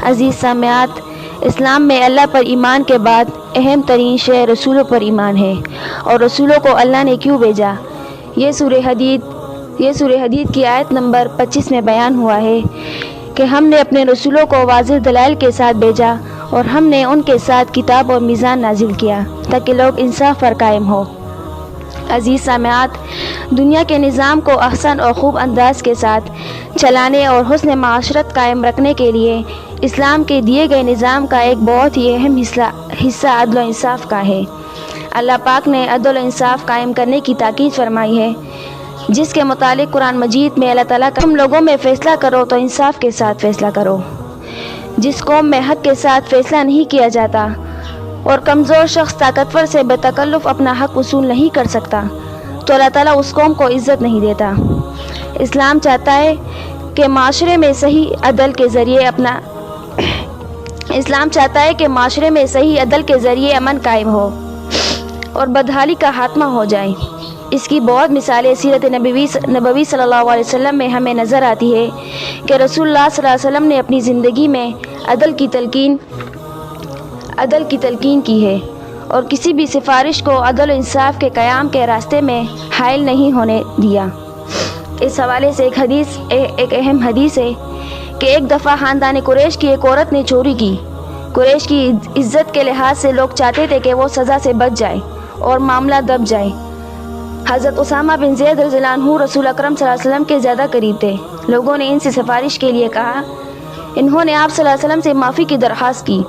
عزیز سامعات، اسلام میں اللہ پر ایمان کے بعد اہم ترین شے رسولوں پر ایمان ہے، اور رسولوں کو اللہ نے کیوں بھیجا، یہ سورہ حدید کی آیت نمبر 25 میں بیان ہوا ہے کہ ہم نے اپنے رسولوں کو واضح دلائل کے ساتھ بھیجا، اور ہم نے ان کے ساتھ کتاب اور میزان نازل کیا تاکہ لوگ انصاف پر قائم ہو۔ عزیز سامعات، دنیا کے نظام کو احسن اور خوب انداز کے ساتھ چلانے اور حسن معاشرت قائم رکھنے کے لیے اسلام کے دیے گئے نظام کا ایک بہت ہی اہم حصہ عدل و انصاف کا ہے۔ اللہ پاک نے عدل و انصاف قائم کرنے کی تاکید فرمائی ہے، جس کے متعلق قرآن مجید میں اللہ تعالیٰ کا تم لوگوں میں فیصلہ کرو تو انصاف کے ساتھ فیصلہ کرو۔ جس قوم میں حق کے ساتھ فیصلہ نہیں کیا جاتا اور کمزور شخص طاقتور سے بے تکلف اپنا حق وصول نہیں کر سکتا تو اللہ تعالیٰ اس قوم کو عزت نہیں دیتا۔ اسلام چاہتا ہے کہ معاشرے میں صحیح عدل کے ذریعے امن قائم ہو اور بدحالی کا خاتمہ ہو جائے۔ اس کی بہت مثالیں سیرت نبوی صلی اللہ علیہ وسلم میں ہمیں نظر آتی ہے کہ رسول اللہ صلی اللہ علیہ وسلم نے اپنی زندگی میں عدل کی تلقین کی ہے، اور کسی بھی سفارش کو عدل و انصاف کے قیام کے راستے میں حائل نہیں ہونے دیا۔ اس حوالے سے ایک اہم حدیث ہے کہ ایک دفعہ خاندان قریش کی ایک عورت نے چوری کی۔ قریش کی عزت کے لحاظ سے لوگ چاہتے تھے کہ وہ سزا سے بچ جائے اور معاملہ دب جائے۔ حضرت اسامہ بن زید رضی اللہ عنہ رسول اکرم صلی اللہ علیہ وسلم کے زیادہ قریب تھے۔ لوگوں نے ان سے سفارش کے لیے کہا۔ انہوں نے آپ صلی اللہ علیہ وسلم سے معافی کی درخواست کی۔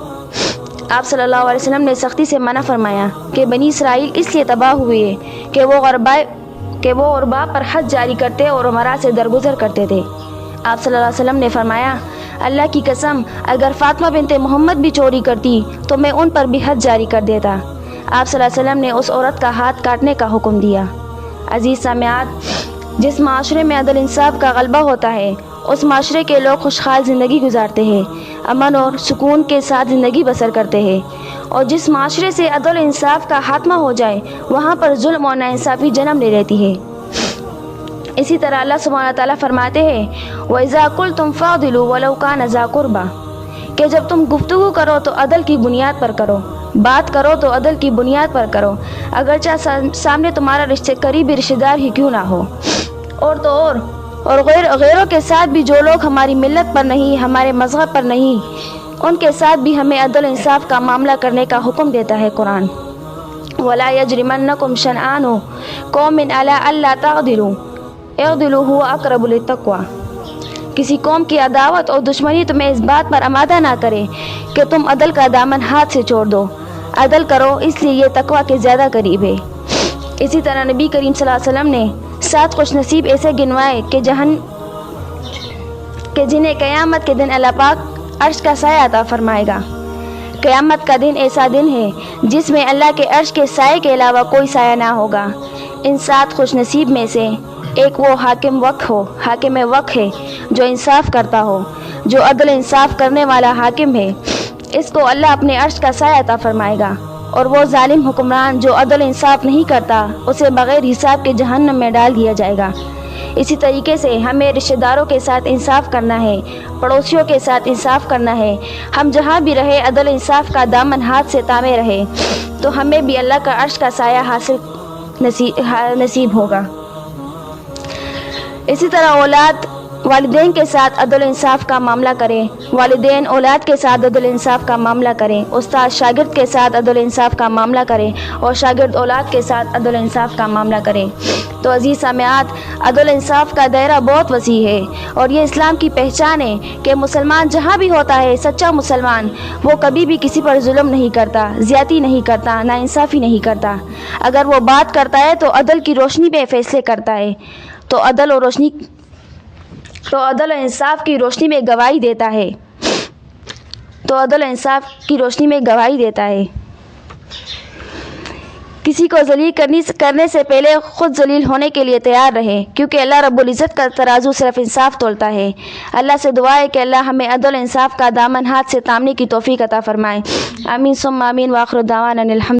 آپ صلی اللہ علیہ وسلم نے سختی سے منع فرمایا کہ بنی اسرائیل اس لیے تباہ ہوئے کہ وہ غرباء پر حد جاری کرتے اور امراء سے درگزر کرتے تھے۔ آپ صلی اللہ علیہ وسلم نے فرمایا، اللہ کی قسم، اگر فاطمہ بنت محمد بھی چوری کرتی تو میں ان پر بھی حد جاری کر دیتا۔ آپ صلی اللہ علیہ وسلم نے اس عورت کا ہاتھ کاٹنے کا حکم دیا۔ عزیز سامعات، جس معاشرے میں عدل انصاف کا غلبہ ہوتا ہے اس معاشرے کے لوگ خوشحال زندگی گزارتے ہیں، امن اور سکون کے ساتھ زندگی بسر کرتے ہیں، اور جس معاشرے سے عدل انصاف کا خاتمہ ہو جائے وہاں پر ظلم اور ناانصافی جنم لے لیتی ہے۔ اسی طرح اللہ سبحانہ تعالیٰ فرماتے ہیں وَإِذَا قُلْتُمْ فَاعْدِلُوا وَلَوْ كَانَ ذَا قُرْبَىٰ، کہ جب تم گفتگو کرو تو عدل کی بنیاد پر کرو، بات کرو تو عدل کی بنیاد پر کرو، اگرچہ سامنے تمہارا قریبی رشتہ دار ہی کیوں نہ ہو۔ اور غیروں کے ساتھ بھی جو لوگ ہماری ملت پر نہیں، ہمارے مذہب پر نہیں، ان کے ساتھ بھی ہمیں عدل انصاف کا معاملہ کرنے کا حکم دیتا ہے قرآن۔ وَلَا يَجْرِمَنَّكُمْ شَنْآنُ قَوْمٍ عَلَىٰ أَلَّا تَعْدِلُوا اعْدِلُوا هُوَ أَقْرَبُ لِلتَّقْوَىٰ، کسی قوم کی عداوت اور دشمنی تمہیں اس بات پر آمادہ نہ کرے کہ تم عدل کا دامن ہاتھ سے چھوڑ دو۔ عدل کرو، اس لیے یہ تقویٰ کے زیادہ قریب ہے۔ اسی طرح نبی کریم صلی اللہ علیہ وسلم نے 7 خوش نصیب ایسے گنوائے کہ جنہیں قیامت کے دن اللہ پاک عرش کا سایہ عطا فرمائے گا۔ قیامت کا دن ایسا دن ہے جس میں اللہ کے عرش کے سائے کے علاوہ کوئی سایہ نہ ہوگا۔ ان 7 خوش نصیب میں سے ایک وہ حاکم وقت ہے جو انصاف کرتا ہو، جو عدل انصاف کرنے والا حاکم ہے، اس کو اللہ اپنے عرش کا سایہ عطا فرمائے گا، اور وہ ظالم حکمران جو عدل انصاف نہیں کرتا اسے بغیر حساب کے جہنم میں ڈال دیا جائے گا۔ اسی طریقے سے ہمیں رشتہ داروں کے ساتھ انصاف کرنا ہے، پڑوسیوں کے ساتھ انصاف کرنا ہے۔ ہم جہاں بھی رہے عدل انصاف کا دامن ہاتھ سے تامے رہے تو ہمیں بھی اللہ کا عرش کا سایہ نصیب ہوگا۔ اسی طرح اولاد والدین کے ساتھ عدل انصاف کا معاملہ کریں، والدین اولاد کے ساتھ عدل انصاف کا معاملہ کریں، استاد شاگرد کے ساتھ عدل انصاف کا معاملہ کریں، اور شاگرد اولاد کے ساتھ عدل انصاف کا معاملہ کریں۔ تو عزیز سامعات، عدل انصاف کا دائرہ بہت وسیع ہے، اور یہ اسلام کی پہچان ہے کہ مسلمان جہاں بھی ہوتا ہے، سچا مسلمان وہ کبھی بھی کسی پر ظلم نہیں کرتا، زیادتی نہیں کرتا، ناانصافی نہیں کرتا۔ اگر وہ بات کرتا ہے تو عدل کی روشنی میں فیصلے کرتا ہے، تو عدل و انصاف کی روشنی میں گواہی دیتا ہے۔ کسی کو ذلیل کرنے سے پہلے خود ذلیل ہونے کے لیے تیار رہے، کیونکہ اللہ رب العزت کا ترازو صرف انصاف تولتا ہے۔ اللہ سے دعا ہے کہ اللہ ہمیں عدل انصاف کا دامن ہاتھ سے تامنے کی توفیق عطا فرمائے۔ آمین ثم آمین، وآخر دعوانا الحمد